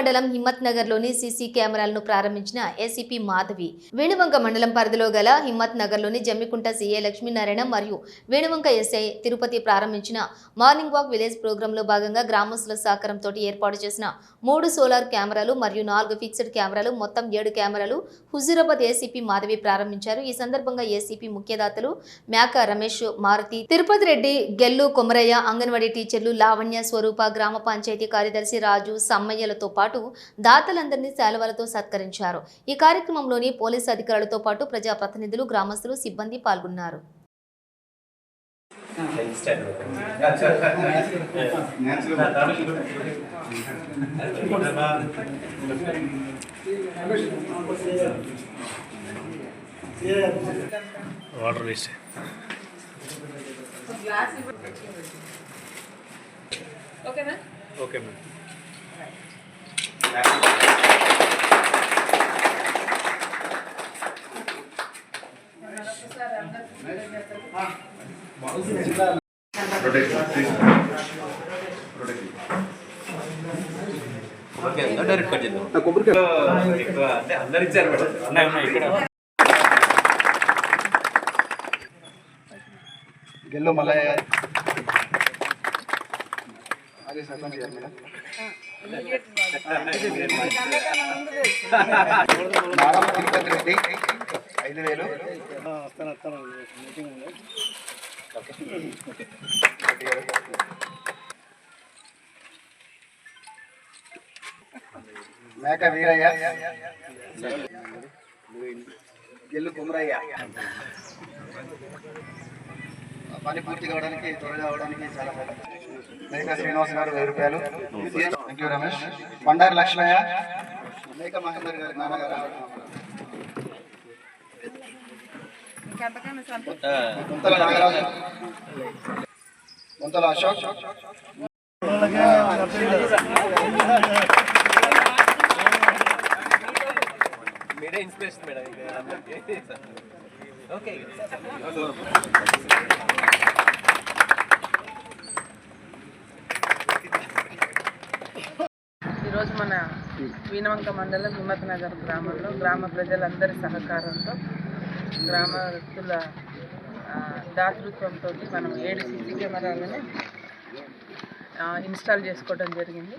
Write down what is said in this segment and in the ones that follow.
మండలం హిమ్మత్ నగర్లోని సీసీ కెమెరాలను ప్రారంభించిన ఏసీపీ మాధవి. వేణువంక మండలం పరిధిలో గల హిమ్మత్ నగర్లోని జమ్మికుంట సీఏ లక్ష్మీనారాయణ మరియు వేణువంక ఎస్ఐ తిరుపతి ప్రారంభించిన మార్నింగ్ వాక్ విలేజ్ ప్రోగ్రాంలో భాగంగా గ్రామస్తుల సహకారంతో ఏర్పాటు చేసిన 3 సోలార్ కెమెరాలు మరియు 4 ఫిక్స్డ్ కెమెరాలు మొత్తం 7 కెమెరాలు హుజూరాబాద్ ఏసీపీ మాధవి ప్రారంభించారు. ఈ సందర్భంగా ఏసీపీ ముఖ్యదాతలు మేక రమేష్, మారుతి, తిరుపతి రెడ్డి, గెల్లు కొమరయ్య, అంగన్వాడీ టీచర్లు లావణ్య, స్వరూప, గ్రామ పంచాయతీ కార్యదర్శి రాజు, సమ్మయ్యలతో పాటు దాతలందరినీ శాలువాలతో సత్కరించారు. ఈ కార్యక్రమంలోని పోలీసు అధికారులతో పాటు ప్రజాప్రతినిధులు, గ్రామస్తులు, సిబ్బంది పాల్గొన్నారు. వాటర్ వేస్ట్ ఓకేనా? Okay madam. డైరెక్ట్ కట్ చేద్దాం. అంటే అందరు ఇచ్చారు మేడం. ఇక్కడ గెల్లో మల్లయ్య అదే సర్పంచ్ గారు మేడం. నారాయణ తిరుపతి రెడ్డి 5,000. మేక వీరయ్య, గెల్లు కుమరయ్య. పని పూర్తి కావడానికి, త్వరగా అవడానికి చాలా మేక శ్రీనివాస్ గారు 1000 రూపాయలు. Thank you Ramesh. బండారి లక్ష్మయ్య, మేక మహేందర్ గారి నాన్నగారు. ముంతల నాగరాజు, ముంతల అశోక్, మీరే ఇన్స్పిరేషన్ మేడం. ఓకే. ఈరోజు మన వీణవంక మండలం హిమ్మత్ నగర్ గ్రామంలో గ్రామ ప్రజలందరి సహకారంతో, గ్రామస్తుల దాతృత్వంతో మనం 7 సీసీ కెమెరాలను ఇన్స్టాల్ చేసుకోవడం జరిగింది.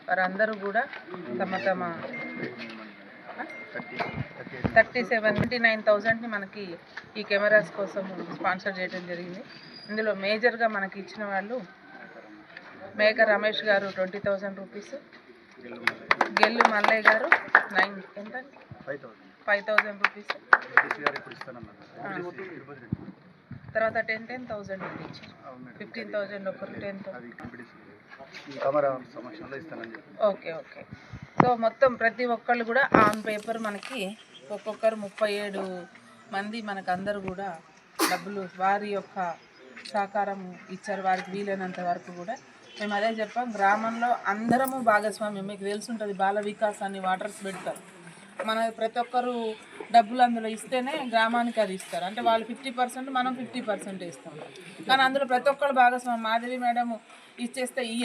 వారందరూ కూడా తమ 39,000ని మనకి ఈ కెమెరాస్ కోసం స్పాన్సర్ చేయడం జరిగింది. ఇందులో మేజర్గా మనకి ఇచ్చిన వాళ్ళు మేక రమేష్ గారు 20,000 రూపీస్, గెల్లు మల్లయ్య గారు 5,000 రూపీస్, తర్వాత 10,000 ఇచ్చారు. 15,000 ఒకరు, 10,000 ఓకే. సో మొత్తం ప్రతి ఒక్కళ్ళు కూడా ఆన్ పేపర్ మనకి ఒక్కొక్కరు 37 మంది మనకు అందరూ కూడా డబ్బులు వారి యొక్క సహకారం ఇచ్చారు. వారికి వీలైనంత వరకు కూడా మేము అదే చెప్పాం, గ్రామంలో అందరము భాగస్వామ్యం. మీకు తెలుసుంటుంది, బాల వికాస్ అని వాటర్స్ పెడతారు. మన ప్రతి ఒక్కరు డబ్బులు అందులో ఇస్తేనే గ్రామానికి అది ఇస్తారు. అంటే వాళ్ళు 50%, మనం 50% ఇస్తాం. కానీ అందులో ప్రతి ఒక్కరు భాగస్వామ్యం. మాధవి మేడం ఇచ్చేస్తే